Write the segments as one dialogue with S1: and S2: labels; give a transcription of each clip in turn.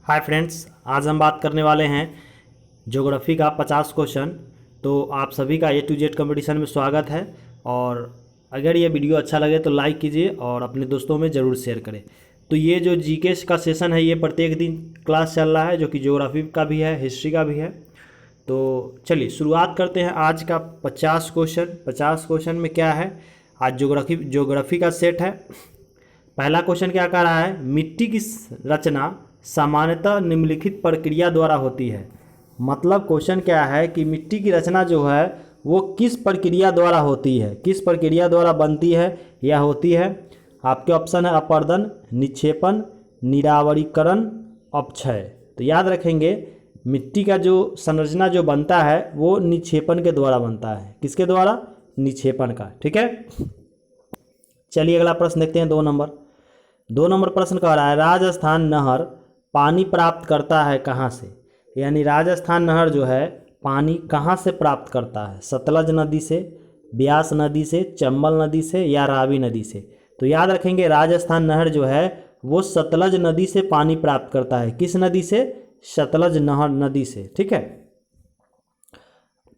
S1: Hi friends, आज हम बात करने वाले हैं ज्योग्राफी का 50 क्वेश्चन। तो आप सभी का A to Z कंपटीशन में स्वागत है। और अगर ये वीडियो अच्छा लगे तो लाइक कीजिए और अपने दोस्तों में ज़रूर शेयर करें। तो ये जो जीके का सेशन है ये प्रत्येक दिन क्लास चल रहा है, जो कि ज्योग्राफी का भी है, हिस्ट्री का भी है। तो चलिए शुरुआत करते हैं आज का 50 क्वेश्चन। 50 क्वेश्चन में क्या है, आज ज्योग्राफी का सेट है। पहला क्वेश्चन क्या कह रहा है, मिट्टी की रचना सामान्यतः निम्नलिखित प्रक्रिया द्वारा होती है। मतलब क्वेश्चन क्या है कि मिट्टी की रचना जो है वो किस प्रक्रिया द्वारा होती है, किस प्रक्रिया द्वारा बनती है या होती है। आपके ऑप्शन है अपर्दन, निक्षेपण, निरावरीकरण, अपक्षय। तो याद रखेंगे मिट्टी का जो संरचना जो बनता है वो निक्षेपण के द्वारा बनता है। किसके द्वारा? निक्षेपण का। ठीक है, चलिए अगला प्रश्न देखते हैं। 2 नंबर प्रश्न कह रहा है, राजस्थान नहर पानी प्राप्त करता है कहाँ से। यानी राजस्थान नहर जो है पानी कहाँ से प्राप्त करता है, सतलज नदी से, ब्यास नदी से, चंबल नदी से या रावी नदी से। तो याद रखेंगे राजस्थान नहर जो है वो सतलज नदी से पानी प्राप्त करता है। किस नदी से? सतलज नहर नदी से। ठीक है,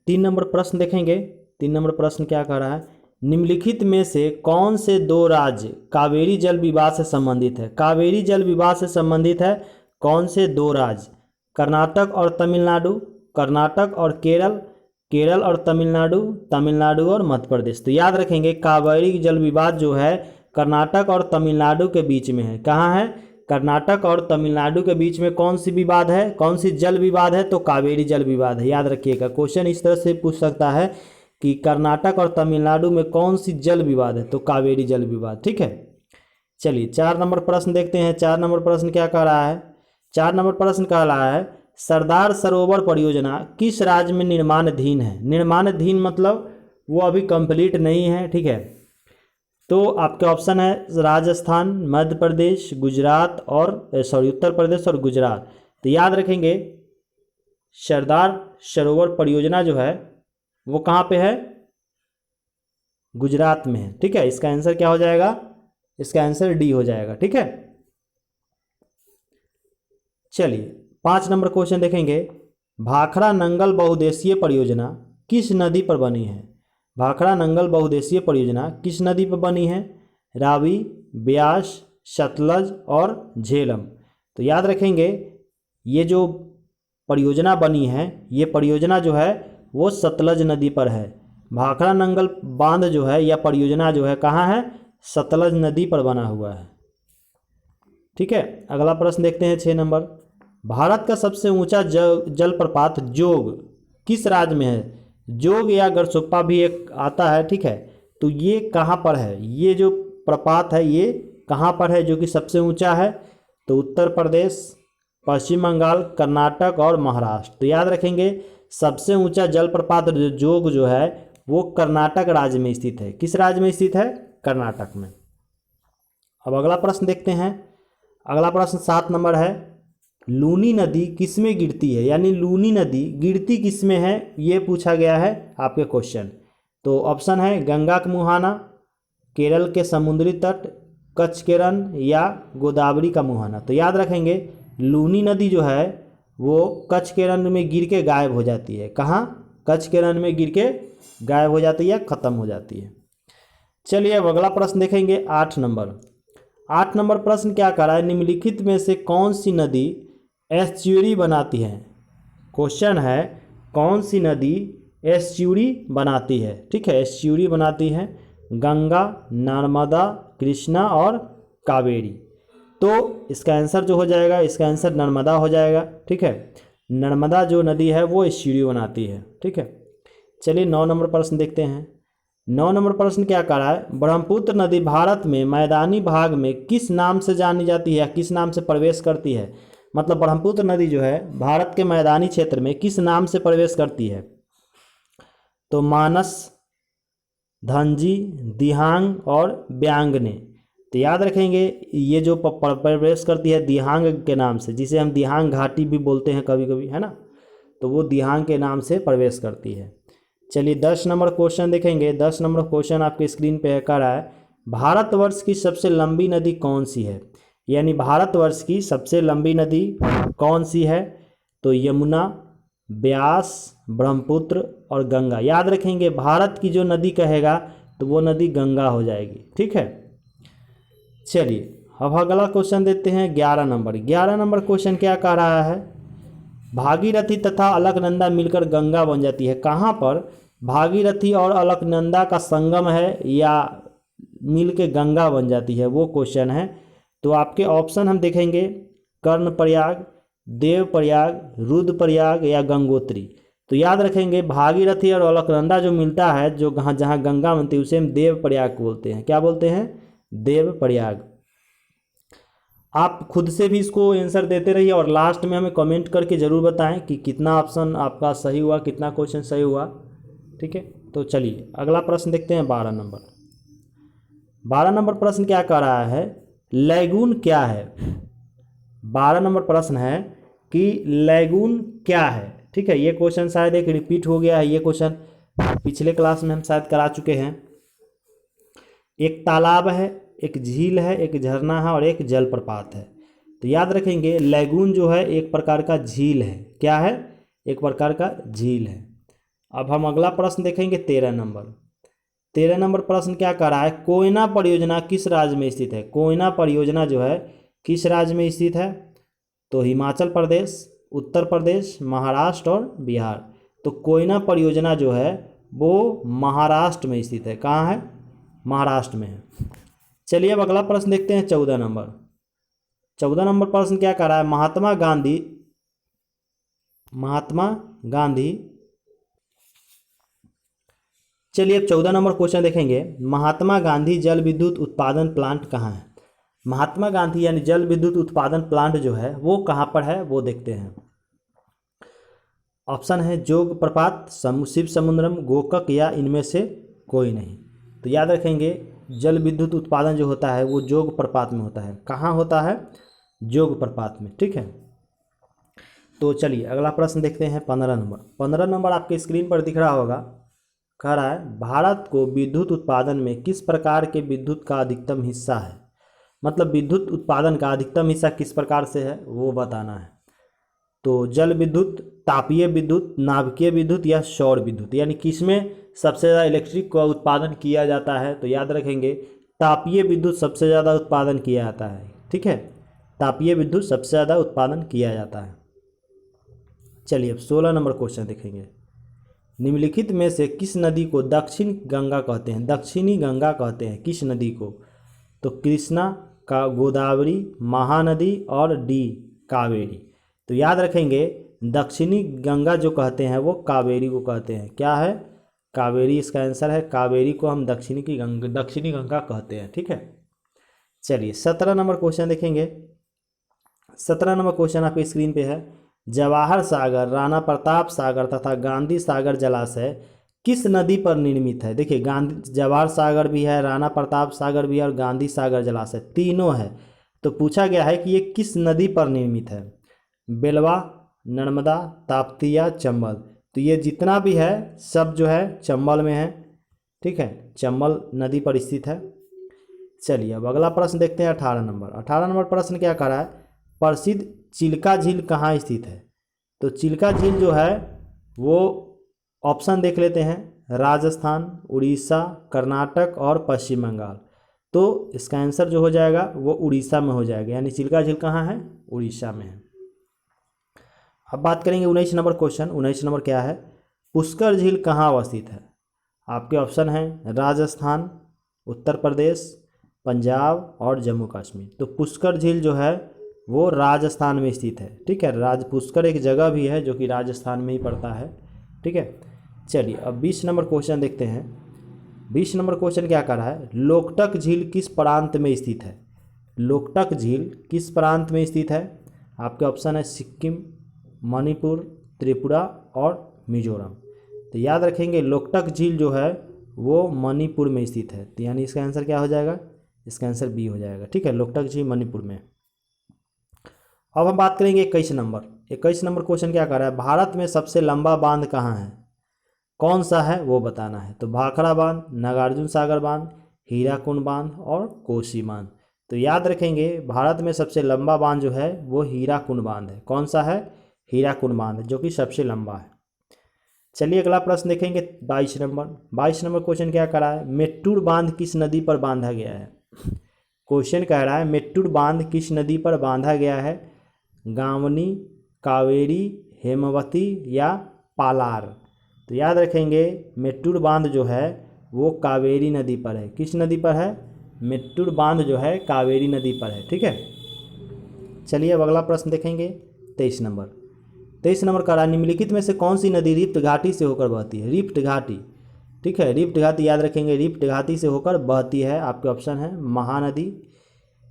S1: 3 नंबर प्रश्न देखेंगे। 3 नंबर प्रश्न क्या कह रहा है, निम्नलिखित में से कौन से दो राज्य कावेरी जल विवाद से संबंधित है। कावेरी जल विवाद से संबंधित है कौन से दो राज्य? कर्नाटक और तमिलनाडु, कर्नाटक और केरल, केरल और तमिलनाडु, तमिलनाडु और मध्य प्रदेश। तो याद रखेंगे कावेरी जल विवाद जो है कर्नाटक और तमिलनाडु के बीच में है। कहाँ है? कर्नाटक और तमिलनाडु के बीच में कौन सी विवाद है, कौन सी जल विवाद है? तो कावेरी जल विवाद है। याद रखिएगा, क्वेश्चन इस तरह से पूछ सकता है कि कर्नाटक और तमिलनाडु में कौन सी जल विवाद है, तो कावेरी जल विवाद। ठीक है, चलिए 4 नंबर प्रश्न देखते हैं। 4 नंबर प्रश्न क्या कह रहा है, 4 नंबर प्रश्न कह रहा है, सरदार सरोवर परियोजना किस राज्य में निर्माणाधीन है। निर्माणाधीन मतलब वो अभी कंप्लीट नहीं है। ठीक है, तो आपके ऑप्शन है राजस्थान, मध्य प्रदेश, गुजरात और उत्तर प्रदेश और गुजरात। तो याद रखेंगे सरदार सरोवर परियोजना जो है वो कहाँ पे है? गुजरात में है। ठीक है, इसका आंसर क्या हो जाएगा? इसका आंसर डी हो जाएगा। ठीक है, चलिए 5 नंबर क्वेश्चन देखेंगे। भाखड़ा नंगल बहुउद्देशीय परियोजना किस नदी पर बनी है। भाखड़ा नंगल बहुउद्देशीय परियोजना किस नदी पर बनी है? रावी, ब्यास, सतलज और झेलम। तो याद रखेंगे ये जो परियोजना बनी है ये परियोजना जो है वो सतलज नदी पर है। भाखड़ा नंगल बांध जो है या परियोजना जो है कहाँ है? सतलज नदी पर बना हुआ है। ठीक है, अगला प्रश्न देखते हैं 6 नंबर। भारत का सबसे ऊंचा जलप्रपात जोग किस राज्य में है। जोग या गरसोप्पा भी एक आता है। ठीक है, तो ये कहाँ पर है? ये जो प्रपात है ये कहाँ पर है जो कि सबसे ऊंचा है? तो उत्तर प्रदेश, पश्चिम बंगाल, कर्नाटक और महाराष्ट्र। तो याद रखेंगे सबसे ऊंचा जलप्रपात जोग जो है वो कर्नाटक राज्य में स्थित है। किस राज्य में स्थित है? कर्नाटक में। अब अगला प्रश्न देखते हैं। अगला प्रश्न 7 नंबर है, लूनी नदी किस में गिरती है। यानी लूनी नदी गिरती किस में है ये पूछा गया है आपके क्वेश्चन। तो ऑप्शन है गंगा का मुहाना, केरल के समुद्री तट, कच्छ के रन या गोदावरी का मुहाना। तो याद रखेंगे लूनी नदी जो है वो कच्छ के रन में गिर के गायब हो जाती है। कहाँ? कच्छ के रन में गिर के गायब हो जाती है, खत्म हो जाती है। चलिए अब अगला प्रश्न देखेंगे 8 नंबर। 8 नंबर प्रश्न क्या कर रहा है, निम्नलिखित में से कौन सी नदी एस्च्यूरी बनाती है। क्वेश्चन है कौन सी नदी एस्च्यूरी बनाती है। ठीक है, एस्च्यूरी बनाती है गंगा, नर्मदा, कृष्णा और कावेरी। तो इसका आंसर जो हो जाएगा, इसका आंसर नर्मदा हो जाएगा। ठीक है, नर्मदा जो नदी है वो एस्च्यूरी बनाती है। ठीक है, चलिए 9 नंबर प्रश्न देखते हैं। 9 नंबर प्रश्न क्या कर रहा है, ब्रह्मपुत्र नदी भारत में मैदानी भाग में किस नाम से जानी जाती है या किस नाम से प्रवेश करती है। मतलब ब्रह्मपुत्र नदी जो है भारत के मैदानी क्षेत्र में किस नाम से प्रवेश करती है। तो मानस, धनजी, दिहांग और ब्यांगने। तो याद रखेंगे ये जो प्रवेश करती है दिहांग के नाम से, जिसे हम दिहांग घाटी भी बोलते हैं कभी कभी, है ना। तो वो दिहांग के नाम से प्रवेश करती है। चलिए 10 नंबर क्वेश्चन देखेंगे। 10 नंबर क्वेश्चन आपके स्क्रीन पे है, कह रहा है भारतवर्ष की सबसे लंबी नदी कौन सी है। यानी भारतवर्ष की सबसे लंबी नदी कौन सी है? तो यमुना, ब्यास, ब्रह्मपुत्र और गंगा। याद रखेंगे भारत की जो नदी कहेगा तो वो नदी गंगा हो जाएगी। ठीक है, चलिए अब अगला क्वेश्चन देते हैं 11 नंबर। 11 नंबर क्वेश्चन क्या कह रहा है? भागीरथी तथा अलकनंदा मिलकर गंगा बन जाती है। कहाँ पर भागीरथी और अलकनंदा का संगम है या मिल के गंगा बन जाती है, वो क्वेश्चन है। तो आपके ऑप्शन हम देखेंगे कर्णप्रयाग, देवप्रयाग, रुद्रप्रयाग या गंगोत्री। तो याद रखेंगे भागीरथी और अलकनंदा जो मिलता है, जो जहाँ गंगा बनती है, उसे हम देवप्रयाग बोलते हैं। क्या बोलते हैं? देवप्रयाग। आप खुद से भी इसको आंसर देते रहिए और लास्ट में हमें कमेंट करके ज़रूर बताएं कि कितना ऑप्शन आपका सही हुआ, कितना क्वेश्चन सही हुआ। ठीक है, तो चलिए अगला प्रश्न देखते हैं 12 नंबर। 12 नंबर प्रश्न क्या कह रहा है? लैगून क्या है? 12 नंबर प्रश्न है कि लैगून क्या है। ठीक है, ये क्वेश्चन शायद एक रिपीट हो गया है। ये क्वेश्चन पिछले क्लास में हम शायद करा चुके हैं। एक तालाब है, एक झील है, एक झरना है और एक जलप्रपात है। तो याद रखेंगे लैगून जो है एक प्रकार का झील है। क्या है? एक प्रकार का झील है। अब हम अगला प्रश्न देखेंगे 13 नंबर। 13 नंबर प्रश्न क्या कर रहा है? कोयना परियोजना किस राज्य में स्थित है? कोयना परियोजना जो है किस राज्य में स्थित है? तो हिमाचल प्रदेश, उत्तर प्रदेश, महाराष्ट्र और बिहार। तो कोयना परियोजना जो है वो महाराष्ट्र में स्थित है। कहाँ है? महाराष्ट्र में है। चलिए अब अगला प्रश्न देखते हैं 14 नंबर। 14 नंबर प्रश्न क्या कर रहा है? महात्मा गांधी चलिए अब 14 नंबर क्वेश्चन देखेंगे। महात्मा गांधी जल विद्युत उत्पादन प्लांट कहाँ है? महात्मा गांधी यानी जल विद्युत उत्पादन प्लांट जो है वो कहाँ पर है, वो देखते हैं। ऑप्शन है जोग प्रपात, शिव समुद्रम, गोकक या इनमें से कोई नहीं। तो याद रखेंगे जल विद्युत उत्पादन जो होता है वो जोग प्रपात में होता है। कहाँ होता है? जोग प्रपात में। ठीक है, तो चलिए अगला प्रश्न देखते हैं 15 नंबर। 15 नंबर आपके स्क्रीन पर दिख रहा होगा। कह रहा है भारत को विद्युत उत्पादन में किस प्रकार के विद्युत का अधिकतम हिस्सा है? मतलब विद्युत उत्पादन का अधिकतम हिस्सा किस प्रकार से है वो बताना है। तो जल विद्युत, तापीय विद्युत, नाभिकीय विद्युत या सौर विद्युत, यानी किसमें सबसे ज़्यादा इलेक्ट्रिक का उत्पादन किया जाता है? तो याद रखेंगे तापीय विद्युत सबसे ज़्यादा उत्पादन किया जाता है। ठीक है, तापीय विद्युत सबसे ज़्यादा उत्पादन किया जाता है। चलिए अब 16 नंबर क्वेश्चन देखेंगे। निम्नलिखित में से किस नदी को दक्षिण गंगा कहते हैं? दक्षिणी गंगा कहते हैं किस नदी को? तो कृष्णा, का गोदावरी, महानदी और डी कावेरी। तो याद रखेंगे दक्षिणी गंगा जो कहते हैं वो कावेरी को कहते हैं। क्या है? कावेरी इसका आंसर है। कावेरी को हम दक्षिणी गंगा कहते हैं। ठीक है, चलिए 17 नंबर क्वेश्चन देखेंगे। 17 नंबर क्वेश्चन आपकी स्क्रीन पे है। जवाहर सागर, राणा प्रताप सागर तथा गांधी सागर जलाशय किस नदी पर निर्मित है? देखिए जवाहर सागर भी है, राणा प्रताप सागर भी है और गांधी सागर जलाशय तीनों है। तो पूछा गया है कि ये किस नदी पर निर्मित है? बेलवा, नर्मदा, ताप्ती या चंबल। तो ये जितना भी है सब जो है चंबल में है। ठीक है, चंबल नदी पर स्थित है। चलिए अब अगला प्रश्न देखते हैं 18 नंबर। 18 नंबर प्रश्न क्या कर रहा है? प्रसिद्ध चिल्का झील कहाँ स्थित है? तो चिल्का झील जो है वो ऑप्शन देख लेते हैं, राजस्थान, उड़ीसा, कर्नाटक और पश्चिम बंगाल। तो इसका आंसर जो हो जाएगा वो उड़ीसा में हो जाएगा, यानी चिल्का झील कहाँ है? उड़ीसा में है। अब बात करेंगे 19 नंबर क्वेश्चन। 19 नंबर क्या है? पुष्कर झील कहाँ अवस्थित है? आपके ऑप्शन हैं राजस्थान, उत्तर प्रदेश, पंजाब और जम्मू कश्मीर। तो पुष्कर झील जो है वो राजस्थान में स्थित है। ठीक है, पुष्कर एक जगह भी है जो कि राजस्थान में ही पड़ता है। ठीक है, चलिए अब 20 नंबर क्वेश्चन देखते हैं। 20 नंबर क्वेश्चन क्या कर रहा है? लोकटक झील किस प्रांत में स्थित है? लोकटक झील किस प्रांत में स्थित है? आपके ऑप्शन है सिक्किम, मणिपुर, त्रिपुरा और मिजोरम। तो याद रखेंगे लोकटक झील जो है वो मणिपुर में स्थित है। तो यानी इसका आंसर क्या हो जाएगा? इसका आंसर बी हो जाएगा। ठीक है, लोकटक झील मणिपुर में। अब हम बात करेंगे 21 नंबर। 21 नंबर क्वेश्चन क्या कर रहा है? भारत में सबसे लंबा बांध कहाँ है? कौन सा है वो बताना है। तो भाखड़ा बांध, नागार्जुन सागर बांध, हीराकुंड बांध और कोसी बांध। तो याद रखेंगे भारत में सबसे लंबा बांध जो है वो हीराकुंड बांध है। कौन सा है? हीराकुंड बांध, जो कि सबसे लंबा है। चलिए अगला प्रश्न देखेंगे 22 नंबर क्वेश्चन क्या करा है? मेट्टूर बांध किस नदी पर बांधा गया है? क्वेश्चन कह रहा है मेट्टूर बांध किस नदी पर बांधा गया है? गांवनी, कावेरी, हेमवती या पालार? तो याद रखेंगे मेट्टूर बांध जो है वो कावेरी नदी पर है। किस नदी पर है? मेट्टूर बांध जो है कावेरी नदी पर है। ठीक है, चलिए अब अगला प्रश्न देखेंगे 23 नंबर का निम्नलिखित में से कौन सी नदी रिफ्ट घाटी से होकर बहती है? रिफ्ट घाटी, ठीक है, रिफ्ट घाटी याद रखेंगे, रिफ्ट घाटी से होकर बहती है। आपके ऑप्शन है महानदी,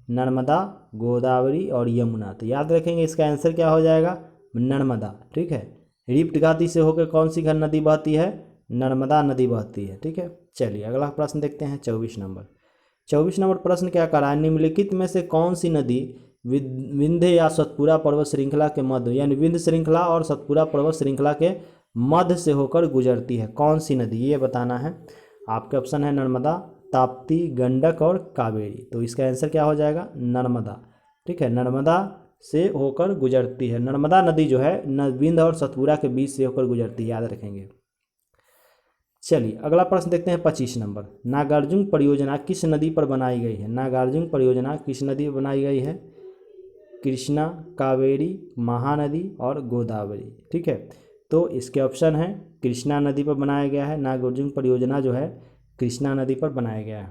S1: नर्मदा, गोदावरी और यमुना। तो याद रखेंगे इसका आंसर क्या हो जाएगा? नर्मदा। ठीक है, रिफ्ट घाटी से होकर कौन सी नदी बहती है? नर्मदा नदी बहती है। ठीक है, चलिए अगला प्रश्न देखते हैं 24 नंबर प्रश्न क्या करा है? निम्नलिखित में से कौन सी नदी विंध्य या सतपुरा पर्वत श्रृंखला के मध्य, यानी विंध्य श्रृंखला और सतपुरा पर्वत श्रृंखला के मध्य से होकर गुजरती है? कौन सी नदी, ये बताना है। आपके ऑप्शन है नर्मदा, ताप्ती, गंडक और कावेरी। तो इसका आंसर क्या हो जाएगा? नर्मदा। ठीक है, नर्मदा से होकर गुजरती है। नर्मदा नदी जो है विंध्य और सतपुरा के बीच से होकर गुजरती है, याद रखेंगे। चलिए अगला प्रश्न देखते हैं 25 नंबर। नागार्जुन परियोजना किस नदी पर बनाई गई है? नागार्जुन परियोजना किस नदी पर बनाई गई है? कृष्णा, कावेरी, महानदी और गोदावरी। ठीक है, तो इसके ऑप्शन है कृष्णा नदी पर बनाया गया है। नागार्जुन परियोजना जो है कृष्णा नदी पर बनाया गया है।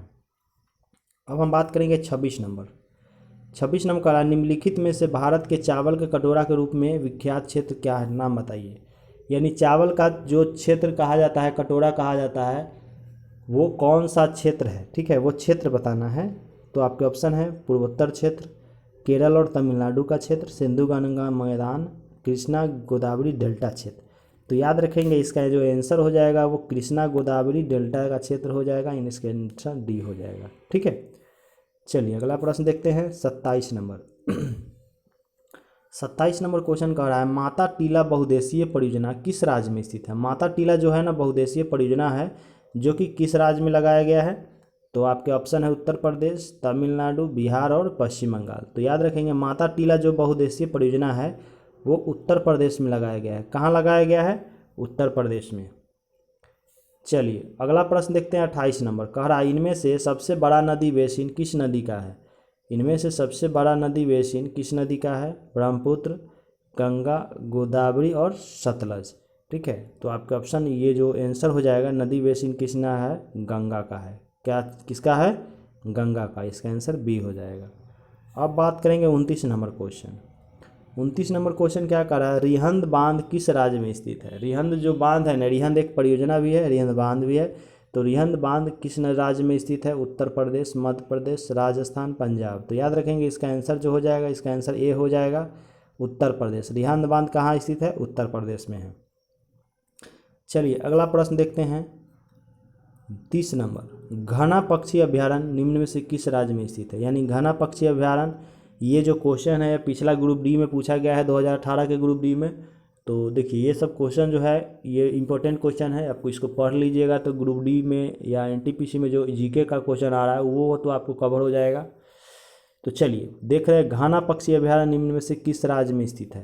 S1: अब हम बात करेंगे 26 नंबर का निम्नलिखित में से भारत के चावल के कटोरा के रूप में विख्यात क्षेत्र क्या है? नाम बताइए। यानी चावल का जो क्षेत्र कहा जाता है, कटोरा कहा जाता है, वो कौन सा क्षेत्र है? ठीक है, वो क्षेत्र बताना है। तो आपके ऑप्शन है पूर्वोत्तर क्षेत्र, केरल और तमिलनाडु का क्षेत्र, सिंधु गंगा मैदान, कृष्णा गोदावरी डेल्टा क्षेत्र। तो याद रखेंगे इसका जो आंसर हो जाएगा वो कृष्णा गोदावरी डेल्टा का क्षेत्र हो जाएगा। इन इसका आंसर डी हो जाएगा। ठीक है, चलिए अगला प्रश्न देखते हैं 27 नंबर। 27 नंबर क्वेश्चन कह रहा है माता टीला बहुउद्देशीय परियोजना किस राज्य में स्थित है? माता टीला जो है ना बहुउद्देशीय परियोजना है, जो कि किस राज्य में लगाया गया है? तो आपके ऑप्शन है उत्तर प्रदेश, तमिलनाडु, बिहार और पश्चिम बंगाल। तो याद रखेंगे माता टीला जो बहुउद्देशीय परियोजना है वो उत्तर प्रदेश में लगाया गया है। कहाँ लगाया गया है? उत्तर प्रदेश में। चलिए अगला प्रश्न देखते हैं 28 नंबर। कह रहा है इनमें से सबसे बड़ा नदी बेसिन किस नदी का है? इनमें से सबसे बड़ा नदी बेसिन किस नदी का है? ब्रह्मपुत्र, गंगा, गोदावरी और सतलज। ठीक है, तो आपका ऑप्शन ये जो आंसर हो जाएगा नदी बेसिन किसना है? गंगा का है। क्या किसका है? गंगा का। इसका आंसर बी हो जाएगा। अब बात करेंगे 29 नंबर क्वेश्चन। 29 नंबर क्वेश्चन क्या कर रहा है? रिहंद बांध किस राज्य में स्थित है? रिहंद जो बांध है ना, रिहंद एक परियोजना भी है, रिहंद बांध भी है। तो रिहंद बांध किस राज्य में स्थित है? उत्तर प्रदेश, मध्य प्रदेश, राजस्थान, पंजाब। तो याद रखेंगे इसका आंसर जो हो जाएगा, इसका आंसर ए हो जाएगा, उत्तर प्रदेश। रिहंद बांध कहाँ स्थित है? उत्तर प्रदेश में है। चलिए अगला प्रश्न देखते हैं 30 नंबर। घना पक्षी अभ्यारण्य निम्न में से किस राज्य में स्थित है? यानी घना पक्षी अभ्यारण्य, ये जो क्वेश्चन है पिछला ग्रुप डी में पूछा गया है 2018 के ग्रुप डी में। तो देखिए ये सब क्वेश्चन जो है ये इंपॉर्टेंट क्वेश्चन है, आपको इसको पढ़ लीजिएगा तो ग्रुप डी में या एनटीपीसी में जो जीके का क्वेश्चन आ रहा है वो तो आपको कवर हो जाएगा। तो चलिए देख रहे हैं घना पक्षी अभ्यारण्य निम्न में से किस राज्य में स्थित है?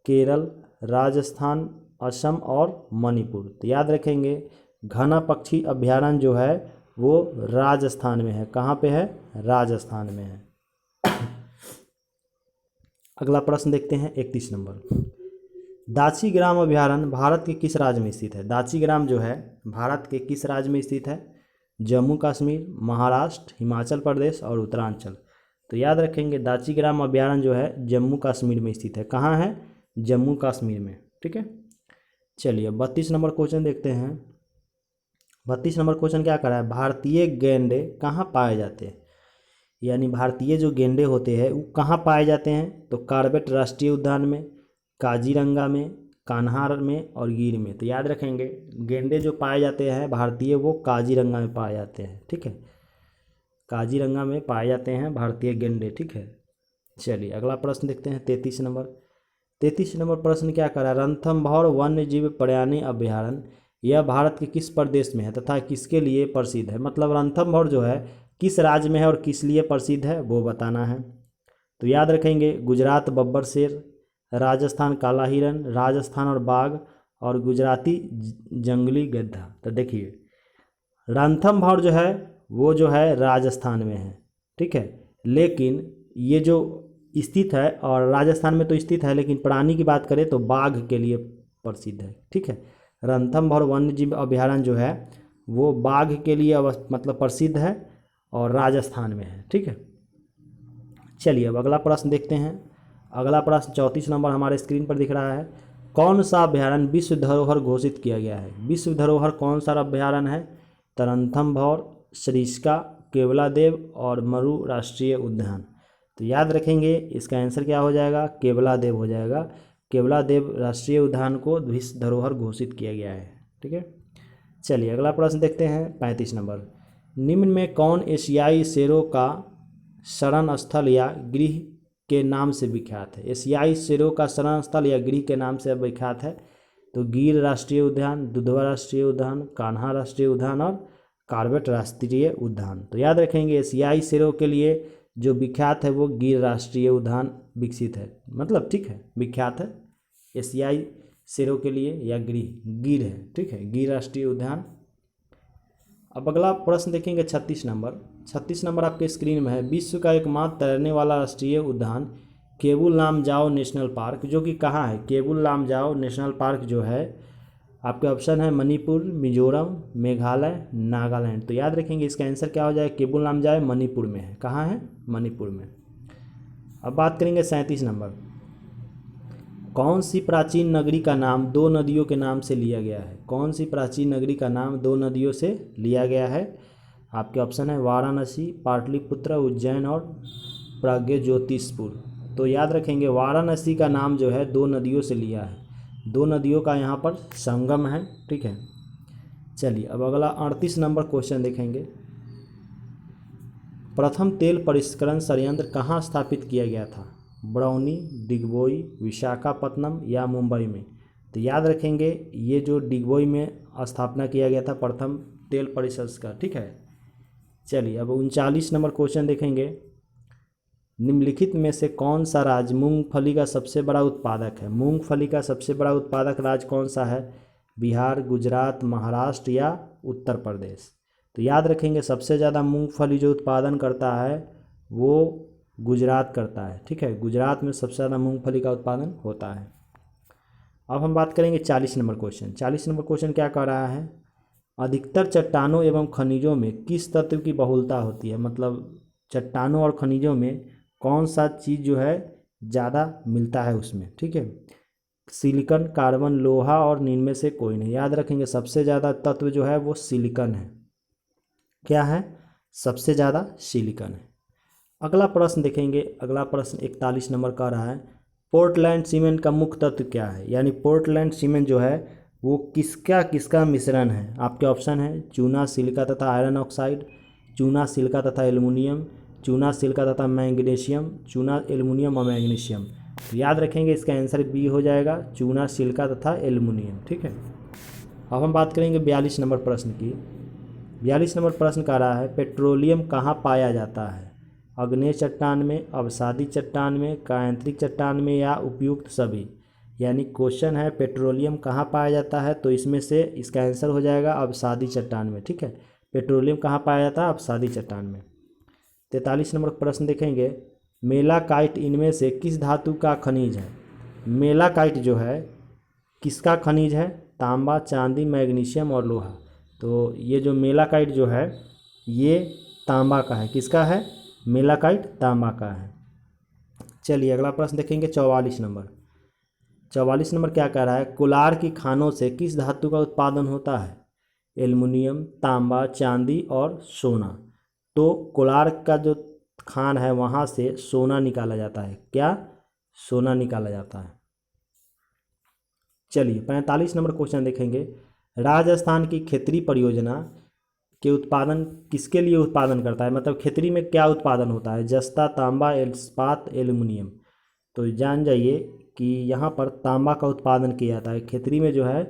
S1: केरल, राजस्थान, असम और मणिपुर। तो याद रखेंगे घना पक्षी अभ्यारण्य जो है वो राजस्थान में है। कहाँ पे है? राजस्थान में है। अगला प्रश्न देखते हैं 31 नंबर। दाची ग्राम अभ्यारण्य भारत के किस राज्य में स्थित है? दाची ग्राम जो है भारत के किस राज्य में स्थित है? जम्मू कश्मीर, महाराष्ट्र, हिमाचल प्रदेश और उत्तरांचल। तो याद रखेंगे दाची ग्राम अभ्यारण्य जो है जम्मू कश्मीर में स्थित है। कहाँ है? जम्मू कश्मीर में। ठीक है, चलिए 32 नंबर क्वेश्चन देखते हैं। 32 नंबर क्वेश्चन क्या कर रहा है? भारतीय गैंडे कहाँ पाए जाते हैं? यानी भारतीय जो गेंडे होते हैं वो कहाँ पाए जाते हैं? तो कॉर्बेट राष्ट्रीय उद्यान में, काजीरंगा में, कान्हार में और गिर में। तो याद रखेंगे गेंडे जो पाए जाते हैं भारतीय वो काजीरंगा में पाए जाते हैं। ठीक है, काजीरंगा में पाए जाते हैं भारतीय गेंडे। ठीक है, चलिए अगला प्रश्न देखते हैं 33 नंबर। 33 नंबर प्रश्न क्या कर रहा है? रणथंभौर वन्य जीव पर्यावरण अभ्यारण्य यह भारत के किस प्रदेश में है तथा किसके लिए प्रसिद्ध है? मतलब रणथंभौर जो है किस राज्य में है और किस लिए प्रसिद्ध है वो बताना है। तो याद रखेंगे गुजरात बब्बर शेर, राजस्थान काला हिरन, राजस्थान और बाघ, और गुजराती जंगली गधा। तो देखिए रणथंभौर जो है वो जो है राजस्थान में है, ठीक है, लेकिन ये जो स्थित है, और राजस्थान में तो स्थित है, लेकिन प्राणी की बात करें तो बाघ के लिए प्रसिद्ध है, ठीक है। रणथंभौर वन्य जीव अभयारण्य जो है वो बाघ के लिए मतलब प्रसिद्ध है और राजस्थान में है, ठीक है। चलिए अब अगला प्रश्न देखते हैं। अगला प्रश्न 34 नंबर हमारे स्क्रीन पर दिख रहा है। कौन सा अभयारण्य विश्व धरोहर घोषित किया गया है? विश्व धरोहर कौन सा अभयारण्य है? तो रणथंभौर, सरिस्का, केवलादेव और मरु राष्ट्रीय उद्यान। तो याद रखेंगे इसका आंसर क्या हो जाएगा? केवलादेव हो जाएगा। केवलादेव राष्ट्रीय उद्यान को विश्व धरोहर घोषित किया गया है, ठीक है। चलिए अगला प्रश्न देखते हैं 35 नंबर। निम्न में कौन एशियाई शेरों का शरण स्थल या गृह के नाम से विख्यात है? एशियाई शेरों का शरण स्थल या गृह के नाम से विख्यात है। तो गिर राष्ट्रीय उद्यान, दुधवा राष्ट्रीय उद्यान, कान्हा राष्ट्रीय उद्यान और कॉर्बेट राष्ट्रीय उद्यान। तो याद रखेंगे एशियाई शेरों के लिए जो विख्यात है वो गिर राष्ट्रीय उद्यान विकसित है, मतलब ठीक है, विख्यात है एशियाई शेरों के लिए, या गिर है, ठीक है, गिर राष्ट्रीय उद्यान। अब अगला प्रश्न देखेंगे 36 नंबर। 36 नंबर आपके स्क्रीन में है। विश्व का एकमात्र तैरने वाला राष्ट्रीय उद्यान केबुल लामजाओ नेशनल पार्क जो कि कहाँ है? केबुल लामजाओ नेशनल पार्क जो है आपके ऑप्शन है मणिपुर, मिजोरम, मेघालय, नागालैंड। तो याद रखेंगे इसका आंसर क्या हो जाए? केबुल लामजाओ मणिपुर में है। कहाँ है? मणिपुर में। अब बात करेंगे 37 नंबर। कौन सी प्राचीन नगरी का नाम दो नदियों के नाम से लिया गया है? कौन सी प्राचीन नगरी का नाम दो नदियों से लिया गया है? आपके ऑप्शन है वाराणसी, पाटलिपुत्र, उज्जैन और प्राग्ज्योतिषपुर। तो याद रखेंगे वाराणसी का नाम जो है दो नदियों से लिया है, दो नदियों का यहाँ पर संगम है, ठीक है। चलिए अब अगला 38 नंबर क्वेश्चन देखेंगे। प्रथम तेल परिष्करण संयंत्र कहाँ स्थापित किया गया था? बरौनी, डिगबोई, विशाखापत्तनम या मुंबई में? तो याद रखेंगे ये जो डिगबोई में स्थापना किया गया था प्रथम तेल परिष्करण, ठीक है। चलिए अब 39 नंबर क्वेश्चन देखेंगे। निम्नलिखित में से कौन सा राज्य मूंगफली का सबसे बड़ा उत्पादक है? मूंगफली का सबसे बड़ा उत्पादक राज्य कौन सा है? बिहार, गुजरात, महाराष्ट्र या उत्तर प्रदेश? तो याद रखेंगे सबसे ज़्यादा मूंगफली जो उत्पादन करता है वो गुजरात करता है, ठीक है। गुजरात में सबसे ज़्यादा मूंगफली का उत्पादन होता है। अब हम बात करेंगे 40 नंबर क्वेश्चन। 40 नंबर क्वेश्चन क्या कह रहा है? अधिकतर चट्टानों एवं खनिजों में किस तत्व की बहुलता होती है? मतलब चट्टानों और खनिजों में कौन सा चीज़ जो है ज़्यादा मिलता है उसमें, ठीक है। सिलिकॉन, कार्बन, लोहा और इनमें से कोई नहीं। याद रखेंगे सबसे ज़्यादा तत्व जो है वो सिलिकॉन है। क्या है? सबसे ज़्यादा सिलिकॉन है। अगला प्रश्न देखेंगे। अगला प्रश्न 41 नंबर का रहा है पोर्टलैंड सीमेंट का मुख्य तत्व क्या है? यानी पोर्टलैंड सीमेंट जो है वो किसका किसका मिश्रण है? आपके ऑप्शन है चूना, सिलिका तथा आयरन ऑक्साइड, चूना, सिलिका तथा एल्युमिनियम, चूना, सिलिका तथा मैग्नीशियम, चूना, एल्युमिनियम और मैग्नीशियम। तो याद रखेंगे इसका आंसर बी हो जाएगा, चूना, सिलिका तथा एल्युमिनियम, ठीक है। अब हम बात करेंगे 42 नंबर प्रश्न की। 42 नंबर प्रश्न का रहा है पेट्रोलियम कहाँ पाया जाता है? अग्नेय चट्टान में, अवसादी चट्टान में, कायांतरिक चट्टान में या उपयुक्त सभी? यानी क्वेश्चन है पेट्रोलियम कहाँ पाया जाता है, तो इसमें से इसका आंसर हो जाएगा अवसादी चट्टान में, ठीक है। पेट्रोलियम कहाँ पाया जाता है? अवसादी चट्टान में। 43 नंबर प्रश्न देखेंगे। मेलाकाइट इनमें से किस धातु का खनिज है? मेलाकाइट जो है किसका खनिज है? तांबा, चांदी, मैग्नीशियम और लोहा। तो ये जो मेलाकाइट जो है ये तांबा का है। किसका है? मेलाकाइट तांबा का है। चलिए अगला प्रश्न देखेंगे 44 नंबर। 44 नंबर क्या कह रहा है? कोलार की खानों से किस धातु का उत्पादन होता है? एल्युमिनियम, तांबा, चांदी और सोना। तो कोलार का जो खान है वहाँ से सोना निकाला जाता है। क्या? सोना निकाला जाता है। चलिए 45 नंबर क्वेश्चन देखेंगे। राजस्थान की खेतरी परियोजना के उत्पादन किसके लिए उत्पादन करता है? मतलब खेतरी में क्या उत्पादन होता है? जस्ता, तांबा, इस्पात, एल्युमिनियम। तो जान जाइए कि यहाँ पर तांबा का उत्पादन किया जाता है। खेतरी में जो है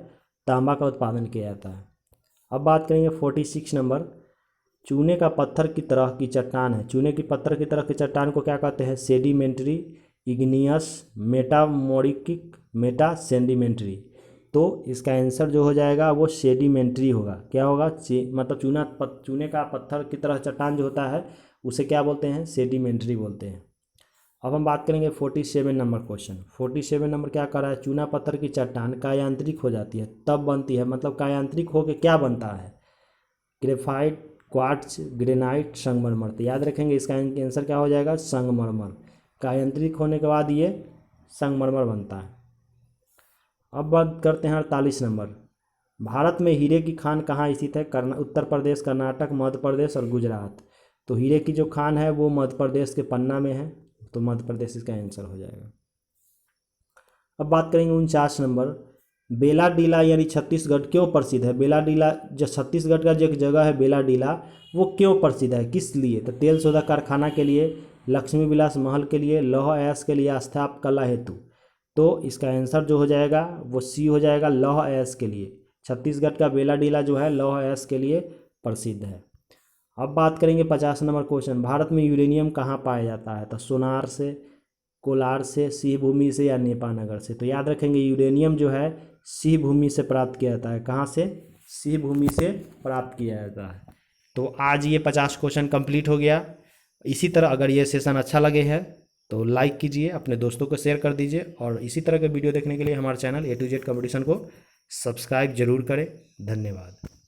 S1: तांबा का उत्पादन किया जाता है। अब बात करेंगे 46 नंबर। चूने का पत्थर की तरह की चट्टान है। चूने की पत्थर की तरह की चट्टान को क्या कहते हैं? Sedimentary, igneous, metamorphic, meta sedimentary. तो इसका आंसर जो हो जाएगा वो सेडिमेंट्री होगा। क्या होगा? मतलब चूने का पत्थर की तरह चट्टान जो होता है उसे क्या बोलते हैं? सेडिमेंट्री बोलते हैं। अब हम बात करेंगे 47 नंबर क्वेश्चन। 47 नंबर क्या कर रहा है? चूना पत्थर की चट्टान कायांतरिक हो जाती है तब बनती है, मतलब कायांतरिक होकर क्या बनता है? ग्रेफाइट, क्वार्ट्ज, ग्रेनाइट, संगमरमर। तो याद रखेंगे इसका आंसर क्या हो जाएगा? संगमरमर। कायांतरिक होने के बाद ये संगमरमर बनता है। अब बात करते हैं 48 नंबर। भारत में हीरे की खान कहाँ स्थित है? उत्तर प्रदेश, कर्नाटक, मध्य प्रदेश और गुजरात। तो हीरे की जो खान है वो मध्य प्रदेश के पन्ना में है, तो मध्य प्रदेश इसका आंसर हो जाएगा। अब बात करेंगे 49 नंबर। बेलाडीला यानी छत्तीसगढ़ क्यों प्रसिद्ध है? बेलाडीला जो छत्तीसगढ़ का जो एक जगह है बेलाडीला, वो क्यों प्रसिद्ध है, किस लिए? तो तेल शोधक कारखाना के लिए, लक्ष्मी विलास महल के लिए, लौह अयस्क के लिए, स्थाप कला हेतु। तो इसका आंसर जो हो जाएगा वो सी हो जाएगा, लौह अयस्क के लिए। छत्तीसगढ़ का बेलाडीला जो है लौह अयस्क के लिए प्रसिद्ध है। अब बात करेंगे 50 नंबर क्वेश्चन। भारत में यूरेनियम कहाँ पाया जाता है? तो सोनार से, कोलार से, सिंह भूमि से या नेपानगर से। तो याद रखेंगे यूरेनियम जो है सिंह भूमि से प्राप्त किया जाता है। कहाँ से? सिंह भूमि से प्राप्त किया जाता है। तो आज ये 50 क्वेश्चन कंप्लीट हो गया। इसी तरह अगर ये सेशन अच्छा लगे है तो लाइक कीजिए, अपने दोस्तों को शेयर कर दीजिए, और इसी तरह के वीडियो देखने के लिए हमारे channel A to Z competition को सब्सक्राइब जरूर करें। धन्यवाद।